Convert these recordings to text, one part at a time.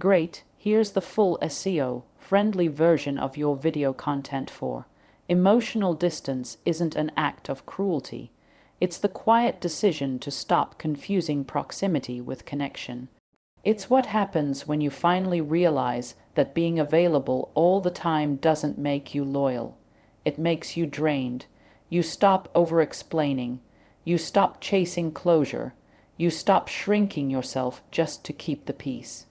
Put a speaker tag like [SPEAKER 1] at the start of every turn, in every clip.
[SPEAKER 1] Great, here's the full SEO-friendly version of your video content for. Emotional distance isn't an act of cruelty. It's the quiet decision to stop confusing proximity with connection. It's what happens when you finally realize that being available all the time doesn't make you loyal. It makes you drained. You stop over-explaining. You stop chasing closure. You stop shrinking yourself just to keep the peace.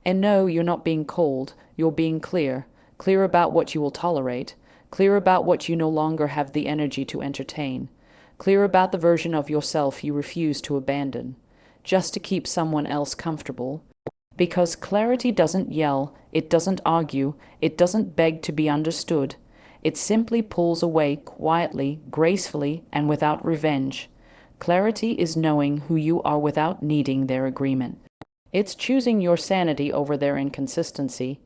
[SPEAKER 1] And no, you're not being cold. You're being clear. Clear about what you will tolerate. Clear about what you no longer have the energy to entertain. Clear about the version of yourself you refuse to abandon, just to keep someone else comfortable. Because clarity doesn't yell, it doesn't argue, it doesn't beg to be understood. It simply pulls away quietly, gracefully, and without revenge. Clarity is knowing who you are without needing their agreement. It's choosing your sanity over their inconsistency.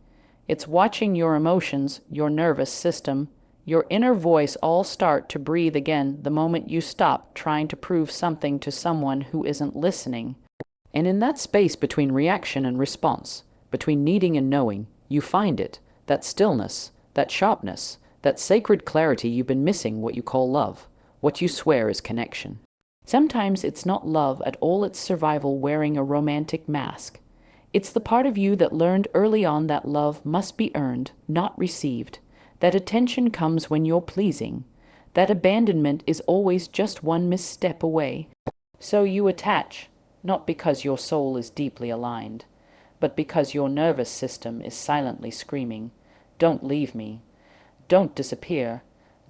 [SPEAKER 1] It's watching your emotions, your nervous system, your inner voice all start to breathe again the moment you stop trying to prove something to someone who isn't listening. And in that space between reaction and response, between needing and knowing, you find it, that stillness, that sharpness, that sacred clarity you've been missing, what you call love, what you swear is connection. Sometimes it's not love at all, it's survival wearing a romantic mask. It's the part of you that learned early on that love must be earned, not received, that attention comes when you're pleasing, that abandonment is always just one misstep away. So you attach, not because your soul is deeply aligned, but because your nervous system is silently screaming, "Don't leave me. Don't disappear.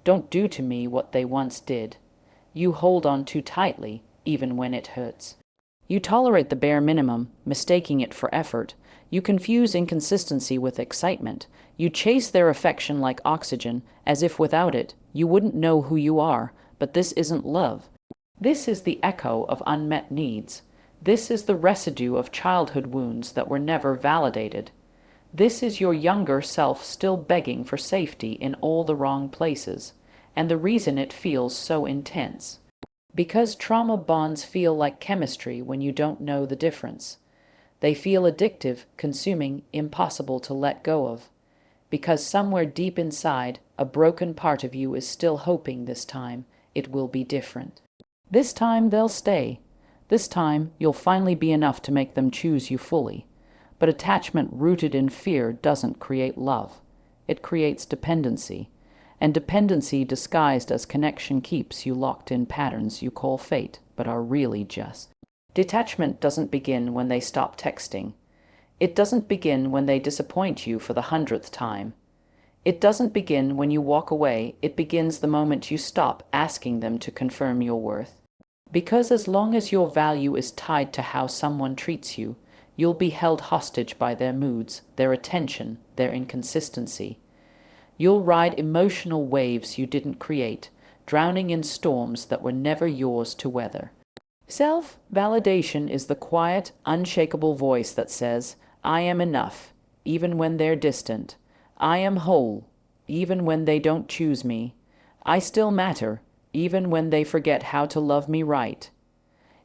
[SPEAKER 1] Don't do to me what they once did." You hold on too tightly, even when it hurts. You tolerate the bare minimum, mistaking it for effort. You confuse inconsistency with excitement. You chase their affection like oxygen, as if without it, you wouldn't know who you are. But this isn't love. This is the echo of unmet needs. This is the residue of childhood wounds that were never validated. This is your younger self still begging for safety in all the wrong places. And the reason it feels so intense. Because trauma bonds feel like chemistry when you don't know the difference. They feel addictive, consuming, impossible to let go of. Because somewhere deep inside, a broken part of you is still hoping this time it will be different. This time they'll stay. This time you'll finally be enough to make them choose you fully. But attachment rooted in fear doesn't create love. It creates dependency. And dependency disguised as connection keeps you locked in patterns you call fate, but are really just. Detachment doesn't begin when they stop texting. It doesn't begin when they disappoint you for the 100th time. It doesn't begin when you walk away. It begins the moment you stop asking them to confirm your worth. Because as long as your value is tied to how someone treats you, you'll be held hostage by their moods, their attention, their inconsistency. You'll ride emotional waves you didn't create, drowning in storms that were never yours to weather. Self-validation is the quiet, unshakable voice that says, "I am enough," even when they're distant. "I am whole," even when they don't choose me. "I still matter," even when they forget how to love me right.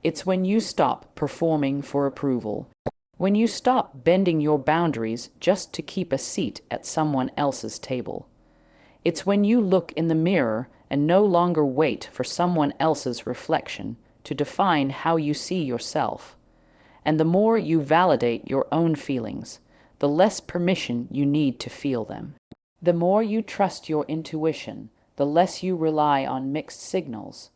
[SPEAKER 1] It's when you stop performing for approval. When you stop bending your boundaries just to keep a seat at someone else's table. It's when you look in the mirror and no longer wait for someone else's reflection to define how you see yourself. And the more you validate your own feelings, the less permission you need to feel them. The more you trust your intuition, the less you rely on mixed signals.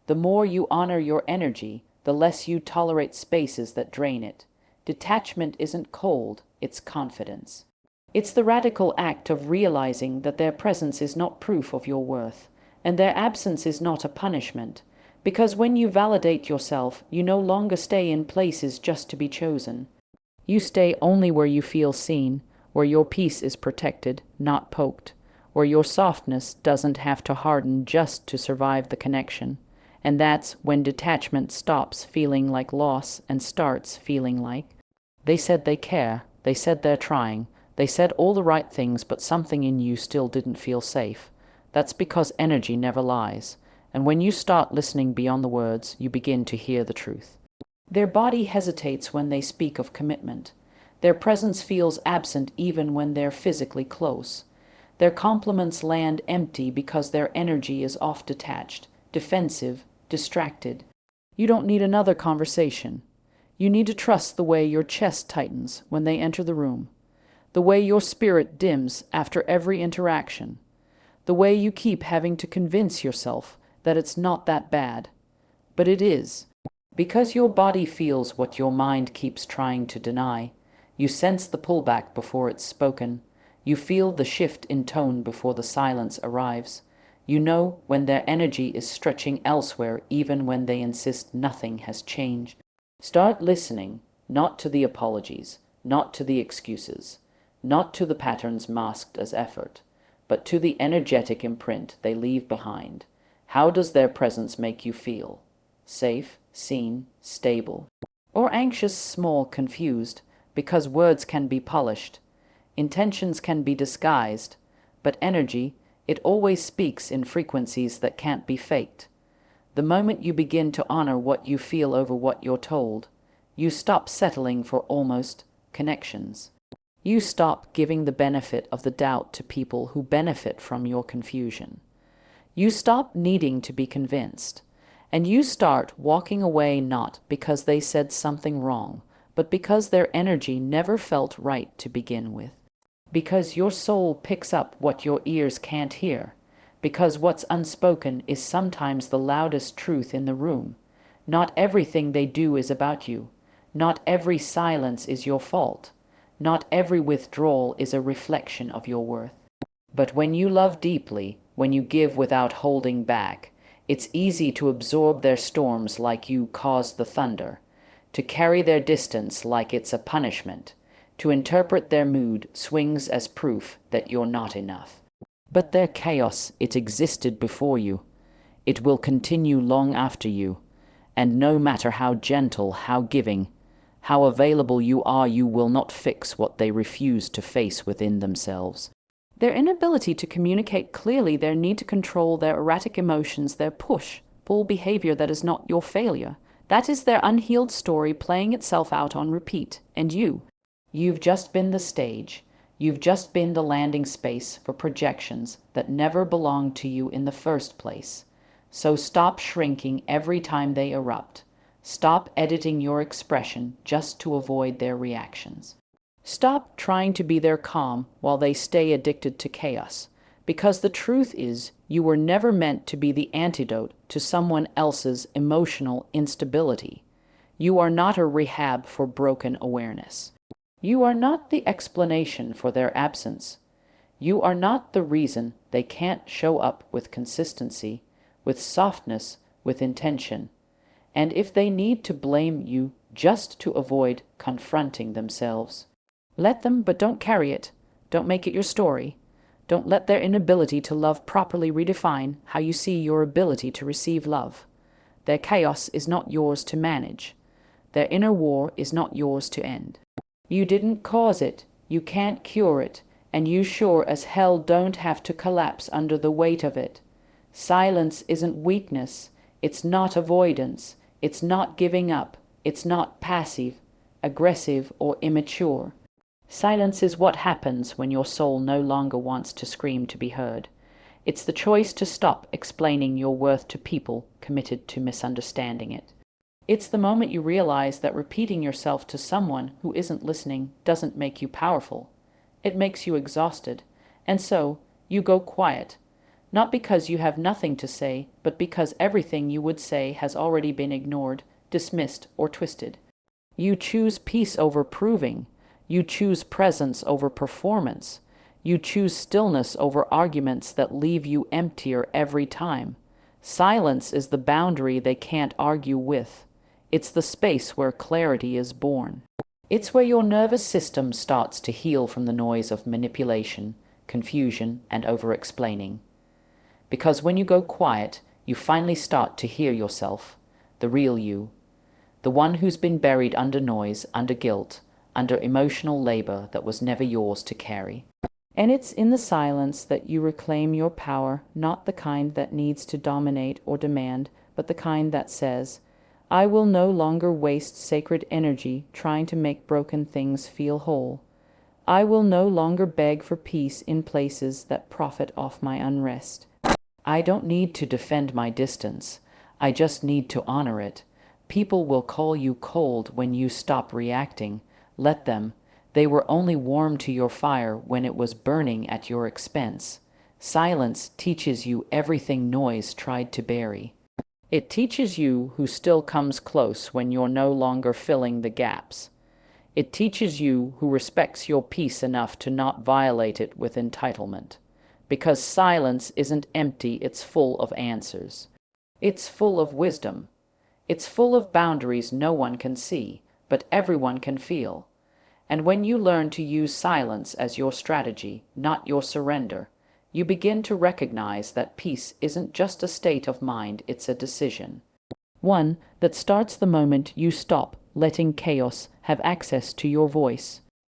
[SPEAKER 1] The more you honor your energy, the less you tolerate spaces that drain it. Detachment isn't cold, it's confidence. It's the radical act of realizing that their presence is not proof of your worth, and their absence is not a punishment. Because when you validate yourself, you no longer stay in places just to be chosen. You stay only where you feel seen, where your peace is protected, not poked, where your softness doesn't have to harden just to survive the connection. And that's when detachment stops feeling like loss and starts feeling like, they said they care, they said they're trying, they said all the right things, but something in you still didn't feel safe. That's because energy never lies. And when you start listening beyond the words, you begin to hear the truth. Their body hesitates when they speak of commitment. Their presence feels absent even when they're physically close. Their compliments land empty because their energy is off detached, defensive, distracted. You don't need another conversation. You need to trust the way your chest tightens when they enter the room, the way your spirit dims after every interaction, the way you keep having to convince yourself that it's not that bad. But it is. Because your body feels what your mind keeps trying to deny. You sense the pullback before it's spoken. You feel the shift in tone before the silence arrives. You know when their energy is stretching elsewhere even when they insist nothing has changed. Start listening, not to the apologies, not to the excuses, not to the patterns masked as effort, but to the energetic imprint they leave behind. How does their presence make you feel? Safe, seen, stable, or anxious, small, confused? Because words can be polished, intentions can be disguised, but energy, it always speaks in frequencies that can't be faked. The moment you begin to honor what you feel over what you're told, you stop settling for almost connections. You stop giving the benefit of the doubt to people who benefit from your confusion. You stop needing to be convinced, and you start walking away not because they said something wrong, but because their energy never felt right to begin with. Because your soul picks up what your ears can't hear. Because what's unspoken is sometimes the loudest truth in the room. Not everything they do is about you. Not every silence is your fault. Not every withdrawal is a reflection of your worth. But when you love deeply, when you give without holding back, it's easy to absorb their storms like you caused the thunder, to carry their distance like it's a punishment, to interpret their mood swings as proof that you're not enough. But their chaos, it existed before you. It will continue long after you. And no matter how gentle, how giving, how available you are, you will not fix what they refuse to face within themselves. Their inability to communicate clearly, their need to control their erratic emotions, their push-pull behavior that is not your failure. That is their unhealed story playing itself out on repeat. And you've just been the stage. You've just been the landing space for projections that never belonged to you in the first place. So stop shrinking every time they erupt. Stop editing your expression just to avoid their reactions. Stop trying to be their calm while they stay addicted to chaos. Because the truth is, you were never meant to be the antidote to someone else's emotional instability. You are not a rehab for broken awareness. You are not the explanation for their absence. You are not the reason they can't show up with consistency, with softness, with intention. And if they need to blame you just to avoid confronting themselves, let them, but don't carry it. Don't make it your story. Don't let their inability to love properly redefine how you see your ability to receive love. Their chaos is not yours to manage. Their inner war is not yours to end. You didn't cause it, you can't cure it, and you sure as hell don't have to collapse under the weight of it. Silence isn't weakness, it's not avoidance, it's not giving up, it's not passive, aggressive, or immature. Silence is what happens when your soul no longer wants to scream to be heard. It's the choice to stop explaining your worth to people committed to misunderstanding it. It's the moment you realize that repeating yourself to someone who isn't listening doesn't make you powerful. It makes you exhausted. And so, you go quiet. Not because you have nothing to say, but because everything you would say has already been ignored, dismissed, or twisted. You choose peace over proving. You choose presence over performance. You choose stillness over arguments that leave you emptier every time. Silence is the boundary they can't argue with. It's the space where clarity is born. It's where your nervous system starts to heal from the noise of manipulation, confusion, and over-explaining. Because when you go quiet, you finally start to hear yourself, the real you, the one who's been buried under noise, under guilt, under emotional labor that was never yours to carry. And it's in the silence that you reclaim your power, not the kind that needs to dominate or demand, but the kind that says, I will no longer waste sacred energy trying to make broken things feel whole. I will no longer beg for peace in places that profit off my unrest. I don't need to defend my distance. I just need to honor it. People will call you cold when you stop reacting. Let them. They were only warm to your fire when it was burning at your expense. Silence teaches you everything noise tried to bury. It teaches you who still comes close when you're no longer filling the gaps. It teaches you who respects your peace enough to not violate it with entitlement. Because silence isn't empty, it's full of answers. It's full of wisdom. It's full of boundaries no one can see, but everyone can feel. And when you learn to use silence as your strategy, not your surrender, you begin to recognize that peace isn't just a state of mind, it's a decision. One that starts the moment you stop letting chaos have access to your voice.